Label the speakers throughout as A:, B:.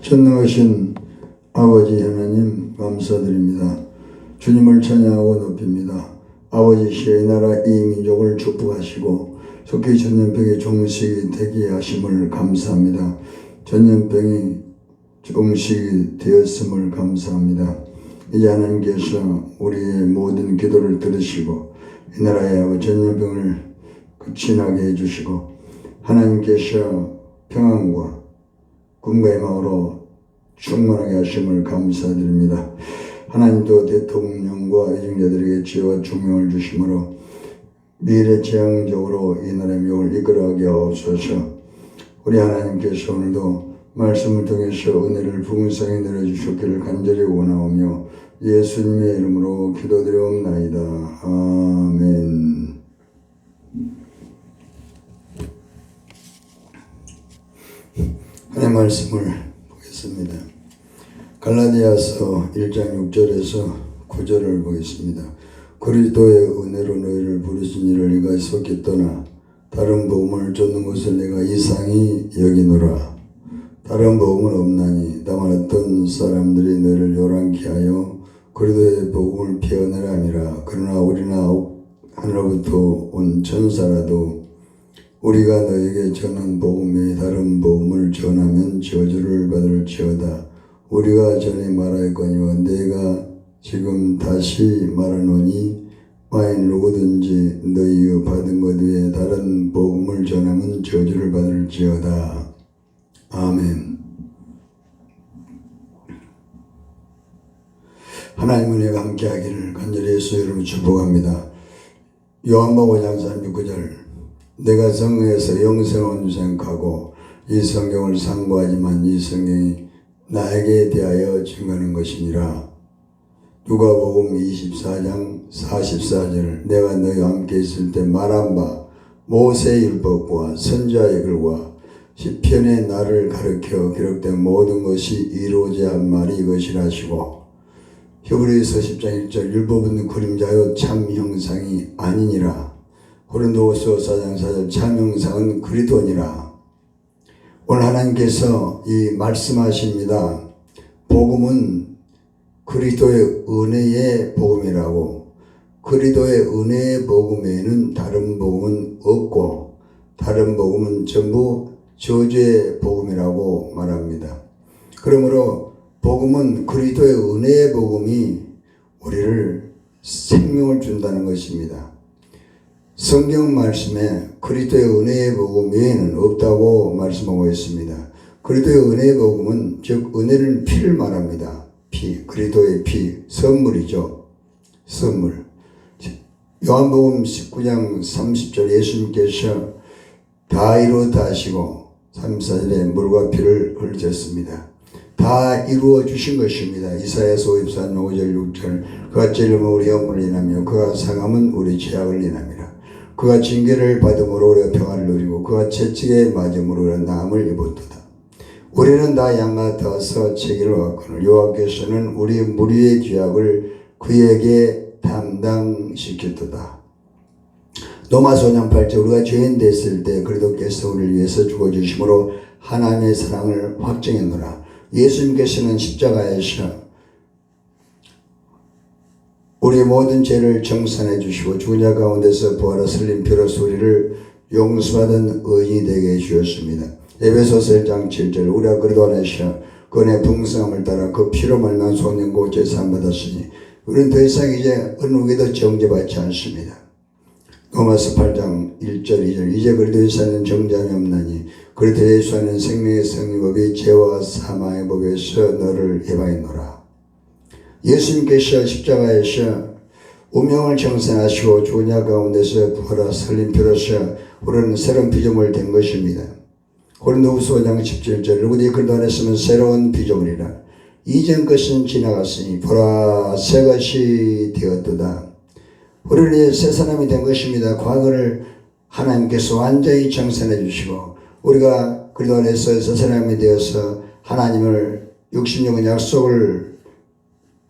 A: 전능하신 아버지 하나님 감사드립니다. 주님을 찬양하고 높입니다. 아버지 시의 나라 이 민족을 축복하시고 속히 전염병이 종식이 되게 하심을 감사합니다. 전염병이 종식이 되었음을 감사합니다. 이제 하나님께서 우리의 모든 기도를 들으시고 이 나라의 전염병을 끝이 해주시고 하나님께서 평안과 꿈과 희망으로 충만하게 하심을 감사드립니다. 하나님도 대통령과 이중자들에게 지혜와 중용을 주심으로 미래지향적으로 이 나라의 명을 이끌어가게 하옵소서. 우리 하나님께서 오늘도 말씀을 통해서 은혜를 풍성히 내려주셨기를 간절히 원하오며 예수님의 이름으로 기도드리옵나이다. 아멘. 하나님의 말씀을 보겠습니다. 갈라디아서 1장 6절에서 9절을 보겠습니다. 그리스도의 은혜로 너희를 부르신 이를 네가 속히 떠나 다른 복음을 쫓는 것을 내가 이상히 여기노라. 다른 복음은 없나니 다만 어떤 사람들이 너희를 요란케 하여 그리스도의 복음을 피어내라 함이라. 그러나 우리나 하늘로부터 온 천사라도 우리가 너에게 전한 복음 외에 다른 복음을 전하면 저주를 받을지어다. 우리가 전에 말하였거니와 내가 지금 다시 말하노니 만일 누구든지 너희의 받은 것 외에 다른 복음을 전하면 저주를 받을지어다. 아멘. 하나님 은혜가 함께하기를 간절히 예수 이름으로 축복합니다. 요한복음 5장 39절 내가 성경에서 영생을 생각하고 이 성경을 상고하지만 이 성경이 나에게 대하여 증거하는 것이니라. 누가복음 24장 44절 내가 너희와 함께 있을 때 말한 바 모세의 율법과 선지자의 글과 시편의 나를 가르쳐 기록된 모든 것이 이루어져야 한 말이 이것이라 하시고 히브리서 10장 1절 율법은 그림자요 참 형상이 아니니라. 고린도후서 4장 4절 참 형상은 그리스도니라. 오늘 하나님께서 이 말씀하십니다. 복음은 그리스도의 은혜의 복음이라고. 그리스도의 은혜의 복음에는 다른 복음은 없고 다른 복음은 전부 저주의 복음이라고 말합니다. 그러므로 복음은 그리스도의 은혜의 복음이 우리를 생명을 준다는 것입니다. 성경 말씀에 그리스도의 은혜의 복음 외에는 없다고 말씀하고 있습니다. 그리스도의 은혜의 복음은 즉 은혜는 피를 말합니다. 피, 그리스도의 피, 선물이죠. 선물. 요한복음 19장 30절 예수님께서 다 이루었다 하시고 34절에 물과 피를 흘리셨습니다. 다 이루어 주신 것입니다. 이사야서 54장 5절 6절 그가 찔림은 우리 허물을 인하며 그가 상함은 우리 죄악을 인함이라. 그가 징계를 받음으로 우리가 평안을 누리고 그가 채찍에 맞음으로 우리가 나음을 입었도다. 우리는 다 양같아서 책임을 받거늘 여호와께서는 우리 무리의 죄악을 그에게 담당시켰도다. 로마서 5장 8절 우리가 죄인 됐을 때 그리스도께서 우리를 위해서 죽어주심으로 하나님의 사랑을 확증했노라. 예수님께서는 십자가에서 우리 모든 죄를 정산해 주시고 죽은 자 가운데서 부활하 설린 피로써 우리를 용서받은 의인이 되게 해주셨습니다. 에베소서 1장 7절 우리가 그리스도 안에서 그의 풍성함을 따라 그 피로 말미암아 속량고 제사함 받았으니 우리는 더 이상 이제 어느 누구에도 정죄받지 않습니다. 로마서 8장 1절 2절 이제 그리스도에 사는 정죄함이 없나니 그리스도 예수 안에는 생명의 성립법이 죄와 사망의 법에서 너를 해방했노라. 예수님께서 십자가에서 운명을 정산하시고 죽은 자 가운데서 부활하 설린 피로써 우리는 새로운 피조물 된 것입니다. 고린도후서 5장 17절 누구든지 그리스도 안에 있으면 새로운 피조물이라. 이전 것은 지나갔으니 보라 새 것이 되었도다. 우리는 새 사람이 된 것입니다. 과거를 하나님께서 완전히 정산해 주시고 우리가 그리스도 안에서 새 사람이 되어서 하나님을 66년 약속을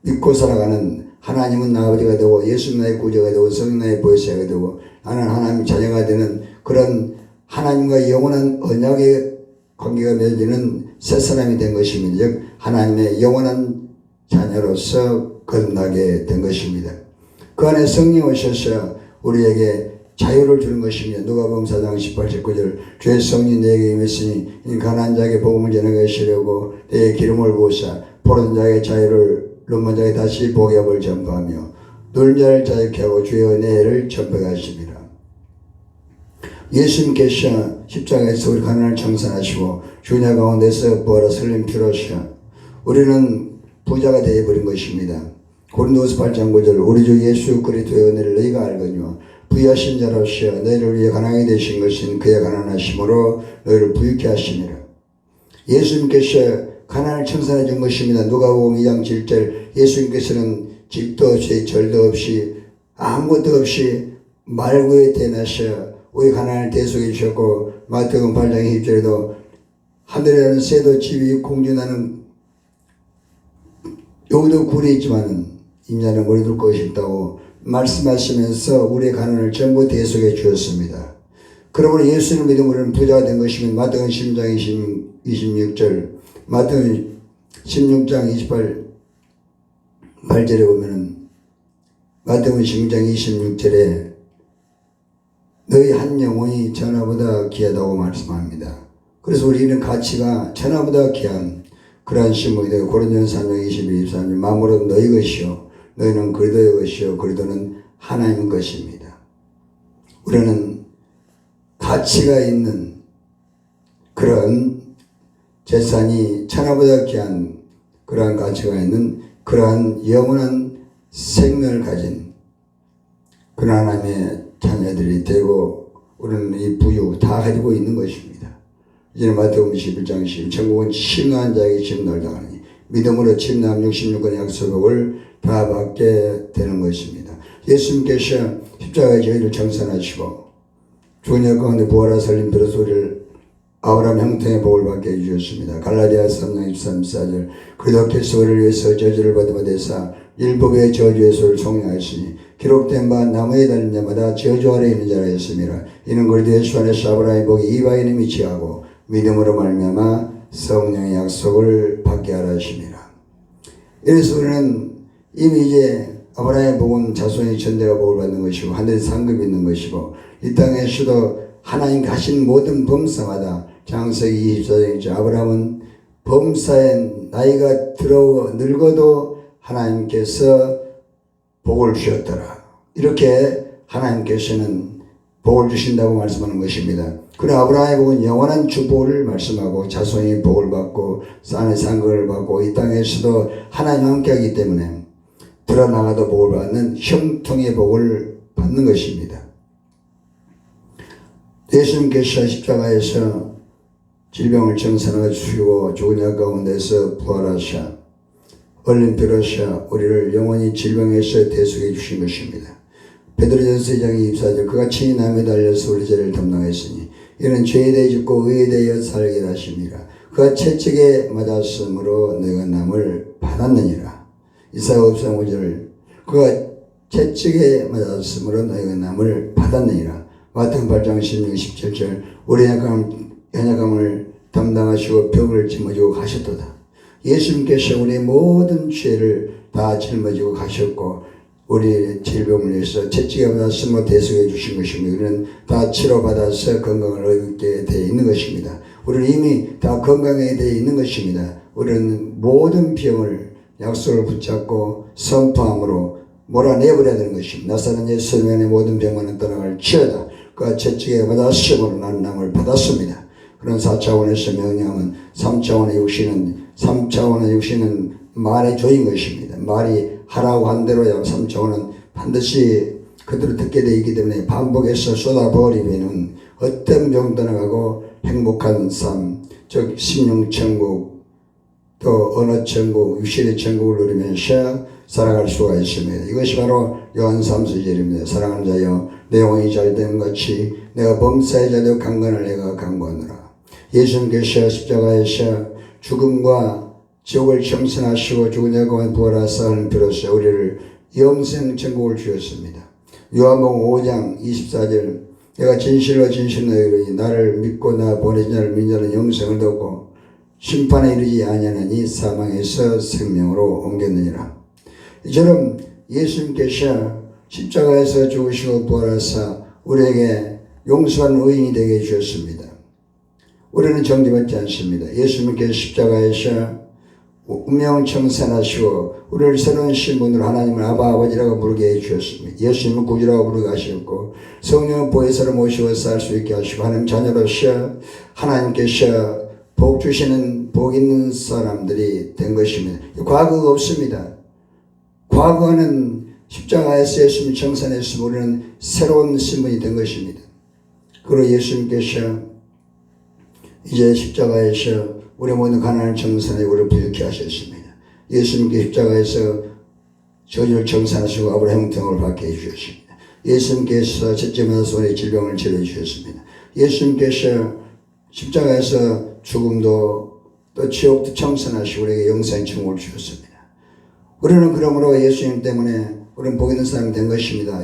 A: 믿고 살아가는 하나님은 나 아버지가 되고 예수는 나의 구주가 되고 성령 나의 보혜사가 되고 나는 하나님 자녀가 되는 그런 하나님과 영원한 언약의 관계가 맺어지는 새 사람이 된 것입니다. 즉 하나님의 영원한 자녀로서 거듭나게 된 것입니다. 그 안에 성령 오셔서 우리에게 자유를 주는 것입니다. 누가복음 4장 18, 19절 주의 성령 내게 임했으니 이 가난한 자에게 복음을 전하게 하시려고 내게 기름을 부으사 포로된 자에게 자유를 눈먼 자에게 다시 복음을 전파하며 누른 자를 자유케 하고 주의 은혜를 전파하게 하십니다. 예수님께서 십자가에서 우리 가난을 청산하시고 주냐 가운데서 부활하사 흘린 피로서 우리는 부자가 되어버린 것입니다. 고린도후서 8장 9절 우리 주 예수 그리스도의 은혜를 너희가 알거니와 부유하신 자로서 너희를 위해 가난하게 되신 것은 그의 가난하심으로 너희를 부유케 하심이라. 예수님께서 가난을 청산해 준 것입니다. 누가복음 2장 7절 예수님께서는 집도 없이 절도 없이 아무것도 없이 말구에 태어나셔 우리 가난을 대속해 주셨고 마태복음 8장 20절에도 하늘에는 새도 집이 공중나는 여기도 굴이 있지만은 인자는 머리 둘 것이 있다고 말씀하시면서 우리의 가난을 전부 대속해 주었습니다. 그러므로 예수를 믿음 우리는 부자가 된 것이면 마태복음 16장 26절 마태복음 16장 8절에 보면은 마태복음 16장 26절에 너희 한 영혼이 천하보다 귀하다고 말씀합니다. 그래서 우리는 가치가 천하보다 귀한 그러한 신목이 되고 고린도전서 3장 22, 23절 만물은 너희 것이요 너희는 그리스도의 것이요 그리스도는 하나님 것입니다. 우리는 가치가 있는 그런 재산이 천하보다 귀한 그러한 가치가 있는 그러한 영원한 생명을 가진 그런 하나님의 자녀들이 되고 우리는 이 부유 다 가지고 있는 것입니다. 이제는 마태복음 11장 10 천국은 침노한 자에게 침노를 당하니 믿음으로 침노한 66권의 약속을 다 받게 되는 것입니다. 예수님께서 십자가에 저희를 청산하시고 죽은 자 가운데 부활하사 흘린 피로써 우리를 아브라함 형통의 복을 받게 해주셨습니다. 갈라디아서 3장 23절 그리스도께서 우리를 위해서 저주를 받으며 대사 율법의 저주의 소를 성령하였으니 기록된 바 나무에 달린 자마다 저주 아래 있는 자라 했습니다. 이는 그리스도 예수 안에서 아브라함의 복이 이방인에 미치하고 믿음으로 말미암아 성령의 약속을 받게 하라 하십니다. 이래서 우리는 이미 이제 아브라함의 복은 자손이 전대가 복을 받는 것이고 하늘에 상급이 있는 것이고 이 땅에서도 하나님 가신 모든 범사마다 창세기 24장이죠. 아브라함은 범사에 나이가 들어 늙어도 하나님께서 복을 주셨더라. 이렇게 하나님께서는 복을 주신다고 말씀하는 것입니다. 그러나 아브라함의 복은 영원한 축복을 말씀하고 자손이 복을 받고 산의 상급을 받고 이 땅에서도 하나님과 함께하기 때문에 드러나가도 복을 받는 형통의 복을 받는 것입니다. 예수님께서 십자가에서 질병을 청산하여 주시고 죽은 자 가운데서 부활하사 흘린 피로써 우리를 영원히 질병에서 대속해 주신 것입니다. 베드로전서 2장 24절 그가 친히 남에 달려서 우리 죄를 담당했으니 이는 죄에 대해 죽고 의에 대하여 살게 하심이라. 그가 채찍에 맞았으므로 너희가 남을 받았느니라. 이사야 53장 5절 그가 채찍에 맞았으므로 너희가 남을 받았느니라. 마태복음 8장 16, 17절 우리 연약함을 담당하시고 병을 짊어지고 가셨도다. 예수님께서 우리의 모든 죄를 다 짊어지고 가셨고 우리의 질병을 위해서 채찍에 맞았으므로 대속해 주신 것입니다. 우리는 다 치료받아서 건강을 얻게 되어 있는 것입니다. 우리는 이미 다 건강하게 되어 있는 것입니다. 우리는 모든 병을 약속을 붙잡고 선포함으로 몰아내버려야 되는 것입니다. 나사렛 예수님의 모든 병만은 떠나갈 치어다. 그가 채찍에 맞았으므로 나는 남을 받았습니다. 그런 4차원에서 명령은 3차원의 육신은 말의 조인 것입니다. 말이 하라고 한 대로 3차원은 반드시 그대로 듣게 되어 있기 때문에 반복해서 쏟아버리면 어떤 병 떠나가고 행복한 삶, 즉 심령천국 또 언어천국, 육신의 천국을 누리면서 살아갈 수가 있습니다. 이것이 바로 요한 3서절입니다. 사랑하는 자여 내 영혼이 잘되는 같이 내가 범사의 자도 강건을 내가 강구하노라. 예수님께서 십자가에서 죽음과 지옥을 청산하시고 죽은 자 가운데 부활하사 하는 피로써 우리를 영생 천국을 주셨습니다. 요한복음 5장 24절 내가 진실로 진실로 너희로 나를 믿고 나 보내신 자를 믿는 자는 영생을 얻고 심판에 이르지 아니하느니 사망에서 생명으로 옮겼느니라. 이처럼 예수님께서 십자가에서 죽으시고 부활하사 우리에게 용서한 의인이 되게 해주셨습니다. 우리는 정죄받지 않습니다. 예수님께서 십자가에서 운명을 청산하시고 우리를 새로운 신분으로 하나님을 아버지라고 부르게 해주셨습니다. 예수님은 구주라고 부르게 하셨고 성령은 보혜사로 모시고 살 수 있게 하시고 하나님 자녀로서 하나님께서 복 주시는 복 있는 사람들이 된 것입니다. 과거가 없습니다. 과거는 십자가에서 예수님이 청산했으면 우리는 새로운 신분이 된 것입니다. 그리고 예수님께서 이제 십자가에서 우리 모든 가난을 청산해 우리를 부유케 하셨습니다. 예수님께 십자가에서 저주를 청산하시고 아브라함 형통을 받게 해주셨습니다. 예수님께서 첫째마다 우리의 질병을 치료해 주셨습니다. 예수님께서 십자가에서 죽음도 또 지옥도 청산하시고 우리에게 영생의 증을 주셨습니다. 우리는 그러므로 예수님 때문에 우리는 복 있는 사람이 된 것입니다.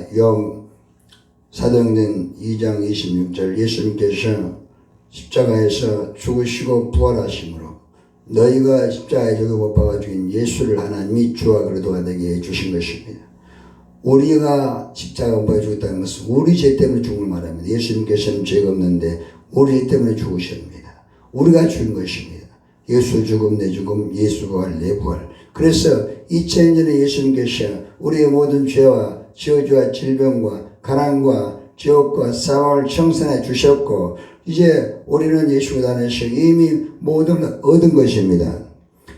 A: 사도행전 2장 26절 예수님께서 십자가에서 죽으시고 부활하심으로 너희가 십자가에 죽어 못 박아 죽인 예수를 하나님이 주와 그리스도가 되게 해주신 것입니다. 우리가 십자가에 못 박아 죽었다는 것은 우리 죄 때문에 죽음을 말합니다. 예수님께서는 죄가 없는데 우리 죄 때문에 죽으셨습니다. 우리가 죽은 것입니다. 예수 죽음 내 죽음 예수 부활 내 부활. 그래서 2000년 전에 예수님께서 우리의 모든 죄와 저주와 질병과 가난과 지옥과 사망을 청산해 주셨고 이제 우리는 예수 안에서 이미 모든 얻은 것입니다.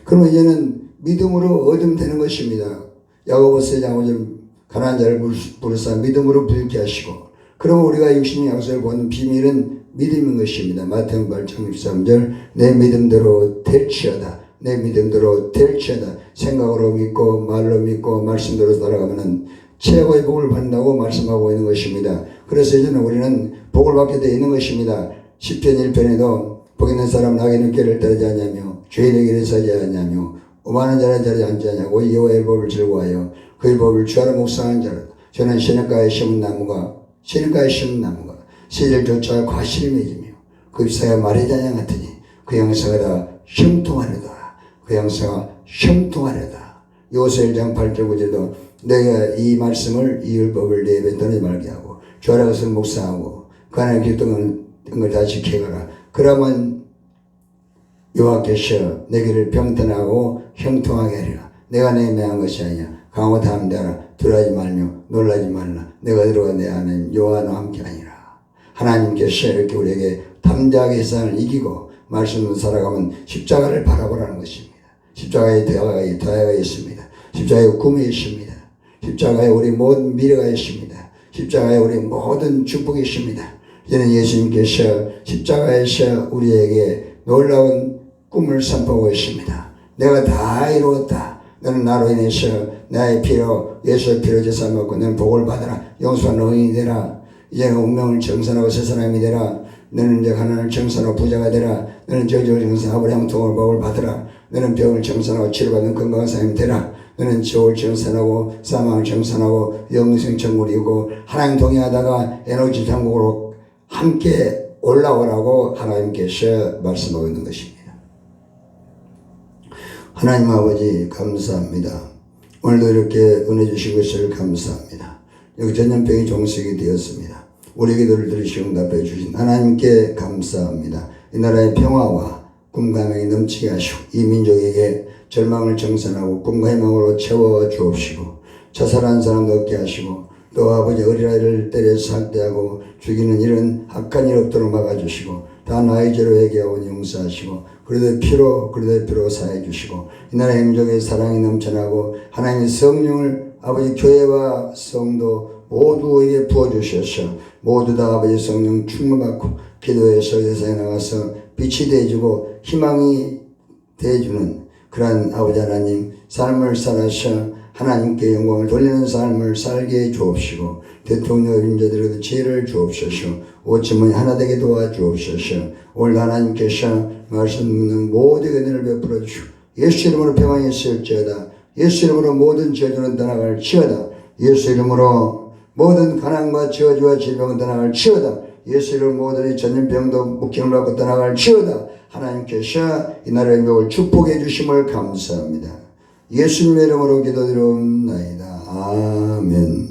A: 그럼 이제는 믿음으로 얻으면 되는 것입니다. 야고보서 4장 5절 가난한 자를 부르사 믿음으로 부유케 하시고 그러면 우리가 육신의 약속을 보는 비밀은 믿음인 것입니다. 마태복음 8장 13절 내 믿음대로 될지어다. 내 믿음대로 될지어다. 생각으로 믿고 말로 믿고 말씀대로 따라가면 최고의 복을 받는다고 말씀하고 있는 것입니다. 그래서 이제는 우리는 복을 받게 되어 있는 것입니다. 시편 1편에도 복 있는 사람은 악인의 길을 따르지 않냐며 죄인의 길에 서지 않냐며 오만한 자는 자리에 앉지 않냐고 여호와의 법을 즐거워하여 그의 법을 주하러 묵상하는 자라. 저는 시냇가에 심은 나무가 씨를 과실을 맺으며 그 잎사가 마르지 않냐 같으니 그 형사가 다 형통하려다. 그 형사가 형통하려다. 요새 1장 8절 9절도 내가 이 말씀을 이 율법을 내 입에 떠내지 말게 하고 주하라 것을 묵상하고 그 안에 기록된 걸 다 지켜가라. 그러면 여호와께서 내 길을 평탄하고 형통하게 하리라. 내가 내 매한 것이 아니야. 강호 담대하라. 두려워하지 말며 놀라지 말라. 내가 들어가 내 하나님 여호와와 함께 하니라. 하나님께서 이렇게 우리에게 담대하게 세상을 이기고 말씀으로 살아가면 십자가를 바라보라는 것입니다. 십자가에 대화가 있습니다. 십자가에 꿈이 있습니다. 십자가에 우리 모든 미래가 있습니다. 십자가에 우리 모든 축복이 있습니다. 이제는 예수님께서 십자가에서 우리에게 놀라운 꿈을 선포하고 있습니다. 내가 다 이루었다. 너는 나로 인해서 나의 피로 예수의 피로 제사 먹고 너는 복을 받아라. 용서한 의인이 되라. 이제는 운명을 정산하고 새 사람이 되라. 너는 이제 가난을 정산하고 부자가 되라. 너는 저주를 정산하고 아브라함 통을 복을 받으라. 너는 병을 정산하고 치료받는 건강한 사람이 되라. 너는 지옥을 정산하고 사망을 정산하고 영생 천국을 이루고 하나님 동행하다가 에너지 천국으로 함께 올라오라고 하나님께서 말씀하고 있는 것입니다. 하나님 아버지 감사합니다. 오늘도 이렇게 은혜 주신 것을 감사합니다. 여기 전염병이 종식이 되었습니다. 우리 기도를 들으시고 응답해 주신 하나님께 감사합니다. 이 나라의 평화와 꿈과 희망이 넘치게 하시고 이 민족에게 절망을 정산하고 꿈과 희망으로 채워 주옵시고 자살한 사람도 없게 하시고 또 아버지 어린아이를 때려서 학대하고 죽이는 일은 악한 일 없도록 막아주시고 다 나의 죄로 회개하고 용서하시고 그리스도의 피로 사해 주시고 이 나라의 민족의 사랑이 넘쳐나고 하나님의 성령을 아버지 교회와 성도 모두에게 부어주셔서 모두 다 아버지 성령 충만받고 기도해서 세상에 나가서 빛이 되어주고 희망이 되어주는 그러한 아버지 하나님 삶을 살아서 하나님께 영광을 돌리는 삶을 살게 해 주옵시고 대통령 임자들에게도 지혜를 주옵소서 오침문이 하나 되게 도와주옵소서 오늘 하나님께서 말씀 듣는 모두에게 은혜를 베풀어 주시고 예수 이름으로 평안이 있을지어다. 예수 이름으로 모든 저주는 떠나갈지어다. 예수 이름으로 모든 가난과 저주와 질병은 떠나갈지어다. 예수 이름 모든 전염병도 묵힘을 받고 떠나갈지어다. 하나님께서 이 나라의 명을 축복해 주심을 감사합니다. 예수님의 이름으로 기도드리옵나이다. 아멘.